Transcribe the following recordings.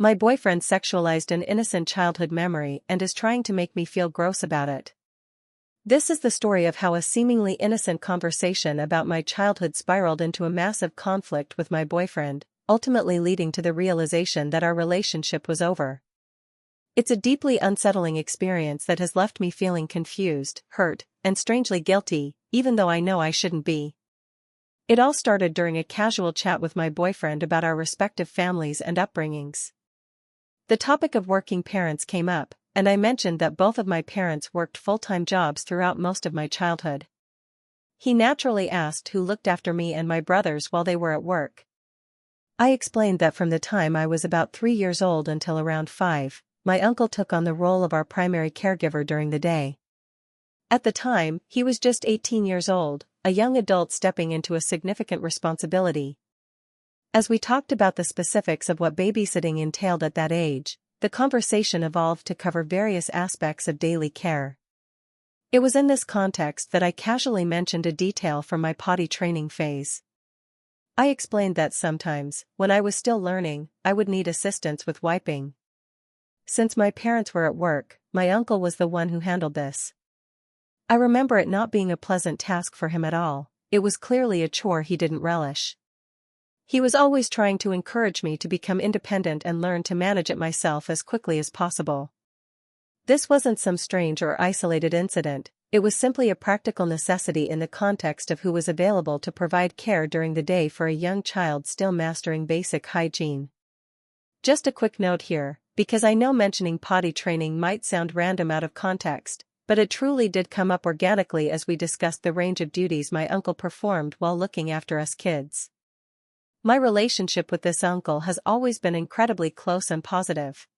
My boyfriend sexualized an innocent childhood memory and is trying to make me feel gross about it. This is the story of how a seemingly innocent conversation about my childhood spiraled into a massive conflict with my boyfriend, ultimately leading to the realization that our relationship was over. It's a deeply unsettling experience that has left me feeling confused, hurt, and strangely guilty, even though I know I shouldn't be. It all started during a casual chat with my boyfriend about our respective families and upbringings. The topic of working parents came up, and I mentioned that both of my parents worked full-time jobs throughout most of my childhood. He naturally asked who looked after me and my brothers while they were at work. I explained that from the time I was about 3 years old until around 5, my uncle took on the role of our primary caregiver during the day. At the time, he was just 18 years old, a young adult stepping into a significant responsibility. As we talked about the specifics of what babysitting entailed at that age, the conversation evolved to cover various aspects of daily care. It was in this context that I casually mentioned a detail from my potty training phase. I explained that sometimes, when I was still learning, I would need assistance with wiping. Since my parents were at work, my uncle was the one who handled this. I remember it not being a pleasant task for him at all. It was clearly a chore he didn't relish. He was always trying to encourage me to become independent and learn to manage it myself as quickly as possible. This wasn't some strange or isolated incident, it was simply a practical necessity in the context of who was available to provide care during the day for a young child still mastering basic hygiene. Just a quick note here, because I know mentioning potty training might sound random out of context, but it truly did come up organically as we discussed the range of duties my uncle performed while looking after us kids. My relationship with this uncle has always been incredibly close and positive.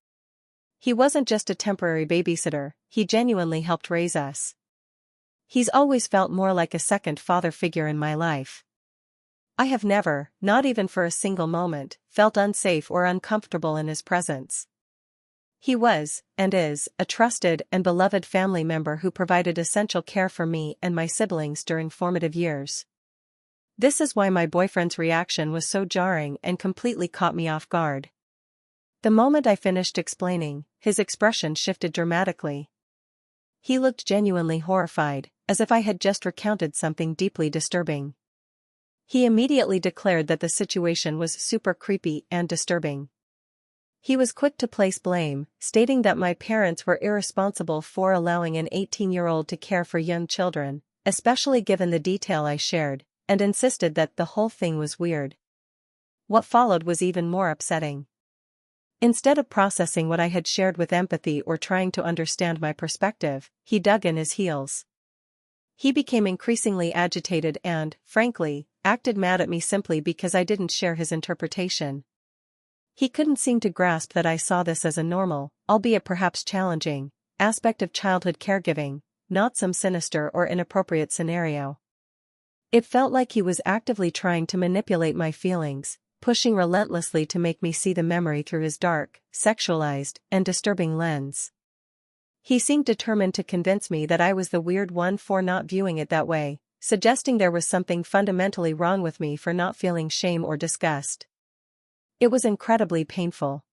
He wasn't just a temporary babysitter, he genuinely helped raise us. He's always felt more like a second father figure in my life. I have never, not even for a single moment, felt unsafe or uncomfortable in his presence. He was, and is, a trusted and beloved family member who provided essential care for me and my siblings during formative years. This is why my boyfriend's reaction was so jarring and completely caught me off guard. The moment I finished explaining, his expression shifted dramatically. He looked genuinely horrified, as if I had just recounted something deeply disturbing. He immediately declared that the situation was super creepy and disturbing. He was quick to place blame, stating that my parents were irresponsible for allowing an 18-year-old to care for young children, especially given the detail I shared, and insisted that the whole thing was weird. What followed was even more upsetting. Instead of processing what I had shared with empathy or trying to understand my perspective, he dug in his heels. He became increasingly agitated and, frankly, acted mad at me simply because I didn't share his interpretation. He couldn't seem to grasp that I saw this as a normal, albeit perhaps challenging, aspect of childhood caregiving, not some sinister or inappropriate scenario. It felt like he was actively trying to manipulate my feelings, pushing relentlessly to make me see the memory through his dark, sexualized, and disturbing lens. He seemed determined to convince me that I was the weird one for not viewing it that way, suggesting there was something fundamentally wrong with me for not feeling shame or disgust. It was incredibly painful.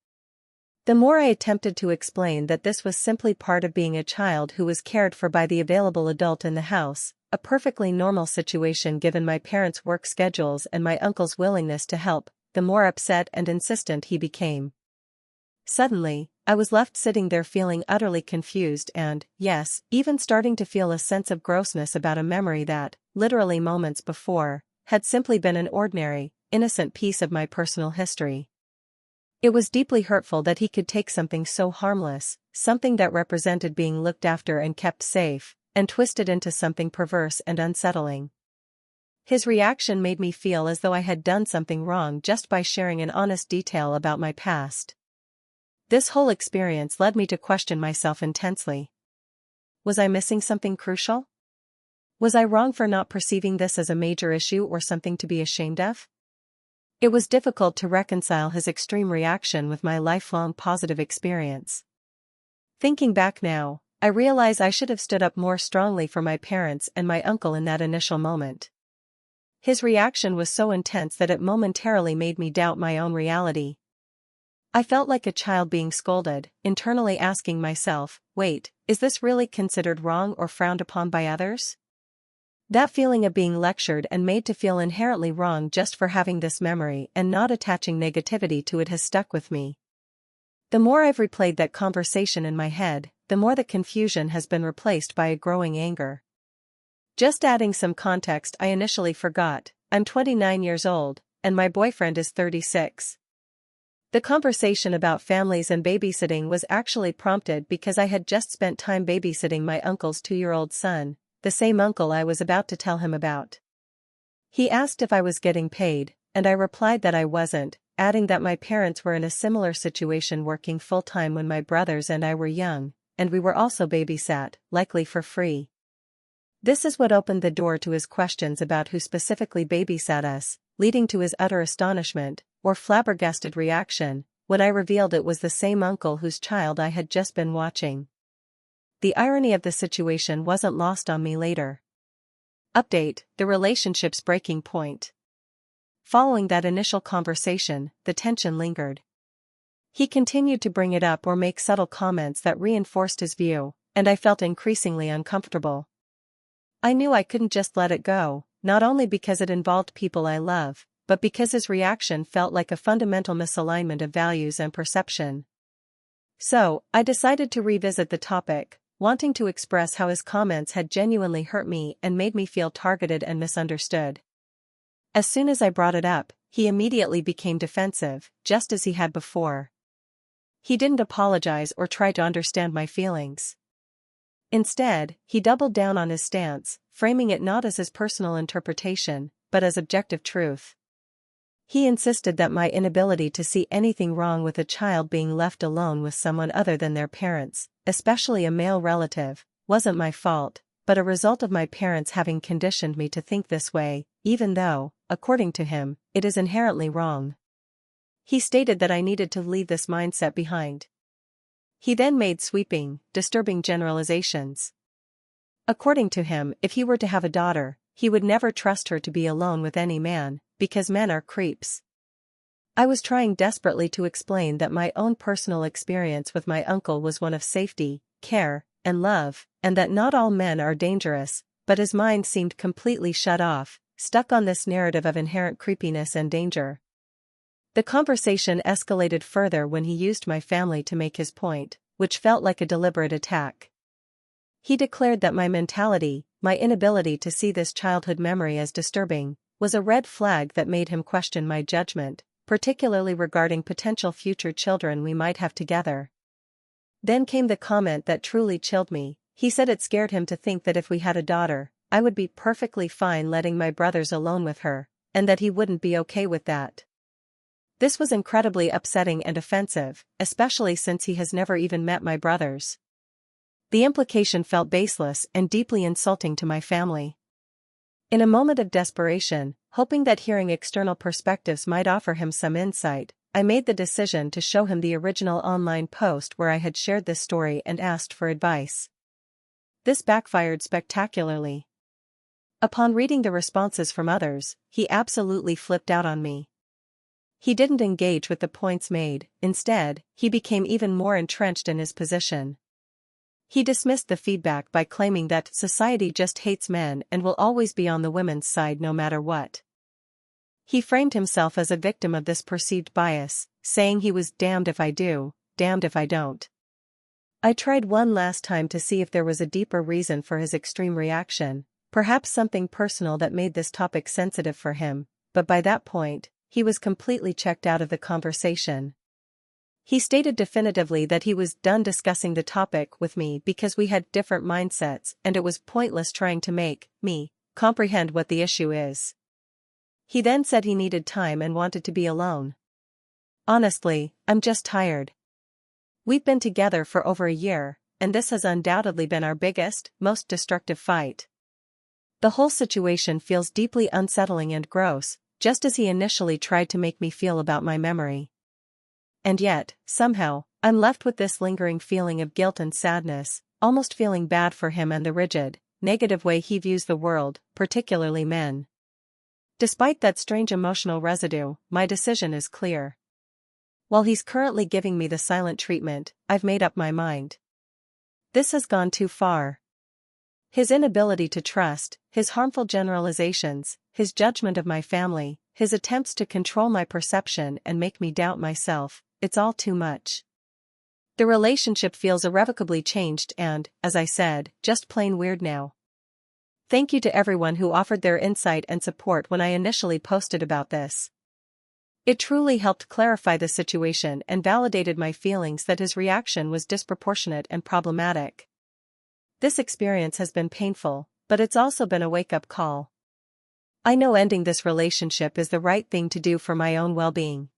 The more I attempted to explain that this was simply part of being a child who was cared for by the available adult in the house, a perfectly normal situation given my parents' work schedules and my uncle's willingness to help, the more upset and insistent he became. Suddenly, I was left sitting there feeling utterly confused and, yes, even starting to feel a sense of grossness about a memory that, literally moments before, had simply been an ordinary, innocent piece of my personal history. It was deeply hurtful that he could take something so harmless, something that represented being looked after and kept safe, and twist it into something perverse and unsettling. His reaction made me feel as though I had done something wrong just by sharing an honest detail about my past. This whole experience led me to question myself intensely. Was I missing something crucial? Was I wrong for not perceiving this as a major issue or something to be ashamed of? It was difficult to reconcile his extreme reaction with my lifelong positive experience. Thinking back now, I realize I should have stood up more strongly for my parents and my uncle in that initial moment. His reaction was so intense that it momentarily made me doubt my own reality. I felt like a child being scolded, internally asking myself, wait, is this really considered wrong or frowned upon by others? That feeling of being lectured and made to feel inherently wrong just for having this memory and not attaching negativity to it has stuck with me. The more I've replayed that conversation in my head, the more the confusion has been replaced by a growing anger. Just adding some context I initially forgot, I'm 29 years old, and my boyfriend is 36. The conversation about families and babysitting was actually prompted because I had just spent time babysitting my uncle's 2-year-old son, the same uncle I was about to tell him about. He asked if I was getting paid, and I replied that I wasn't, adding that my parents were in a similar situation working full-time when my brothers and I were young, and we were also babysat, likely for free. This is what opened the door to his questions about who specifically babysat us, leading to his utter astonishment, or flabbergasted reaction, when I revealed it was the same uncle whose child I had just been watching. The irony of the situation wasn't lost on me later. Update: the relationship's breaking point. Following that initial conversation, the tension lingered. He continued to bring it up or make subtle comments that reinforced his view, and I felt increasingly uncomfortable. I knew I couldn't just let it go, not only because it involved people I love, but because his reaction felt like a fundamental misalignment of values and perception. So, I decided to revisit the topic, wanting to express how his comments had genuinely hurt me and made me feel targeted and misunderstood. As soon as I brought it up, he immediately became defensive, just as he had before. He didn't apologize or try to understand my feelings. Instead, he doubled down on his stance, framing it not as his personal interpretation, but as objective truth. He insisted that my inability to see anything wrong with a child being left alone with someone other than their parents, especially a male relative, wasn't my fault, but a result of my parents having conditioned me to think this way, even though, according to him, it is inherently wrong. He stated that I needed to leave this mindset behind. He then made sweeping, disturbing generalizations. According to him, if he were to have a daughter, he would never trust her to be alone with any man, because men are creeps. I was trying desperately to explain that my own personal experience with my uncle was one of safety, care, and love, and that not all men are dangerous, but his mind seemed completely shut off, stuck on this narrative of inherent creepiness and danger. The conversation escalated further when he used my family to make his point, which felt like a deliberate attack. He declared that my mentality, my inability to see this childhood memory as disturbing, was a red flag that made him question my judgment, particularly regarding potential future children we might have together. Then came the comment that truly chilled me. He said it scared him to think that if we had a daughter, I would be perfectly fine letting my brothers alone with her, and that he wouldn't be okay with that. This was incredibly upsetting and offensive, especially since he has never even met my brothers. The implication felt baseless and deeply insulting to my family. In a moment of desperation, hoping that hearing external perspectives might offer him some insight, I made the decision to show him the original online post where I had shared this story and asked for advice. This backfired spectacularly. Upon reading the responses from others, he absolutely flipped out on me. He didn't engage with the points made, instead, he became even more entrenched in his position. He dismissed the feedback by claiming that society just hates men and will always be on the women's side no matter what. He framed himself as a victim of this perceived bias, saying he was damned if I do, damned if I don't. I tried one last time to see if there was a deeper reason for his extreme reaction, perhaps something personal that made this topic sensitive for him, but by that point, he was completely checked out of the conversation. He stated definitively that he was done discussing the topic with me because we had different mindsets and it was pointless trying to make me comprehend what the issue is. He then said he needed time and wanted to be alone. Honestly, I'm just tired. We've been together for over a year, and this has undoubtedly been our biggest, most destructive fight. The whole situation feels deeply unsettling and gross, just as he initially tried to make me feel about my memory. And yet, somehow, I'm left with this lingering feeling of guilt and sadness, almost feeling bad for him and the rigid, negative way he views the world, particularly men. Despite that strange emotional residue, my decision is clear. While he's currently giving me the silent treatment, I've made up my mind. This has gone too far. His inability to trust, his harmful generalizations, his judgment of my family, his attempts to control my perception and make me doubt myself, it's all too much. The relationship feels irrevocably changed and, as I said, just plain weird now. Thank you to everyone who offered their insight and support when I initially posted about this. It truly helped clarify the situation and validated my feelings that his reaction was disproportionate and problematic. This experience has been painful, but it's also been a wake-up call. I know ending this relationship is the right thing to do for my own well-being.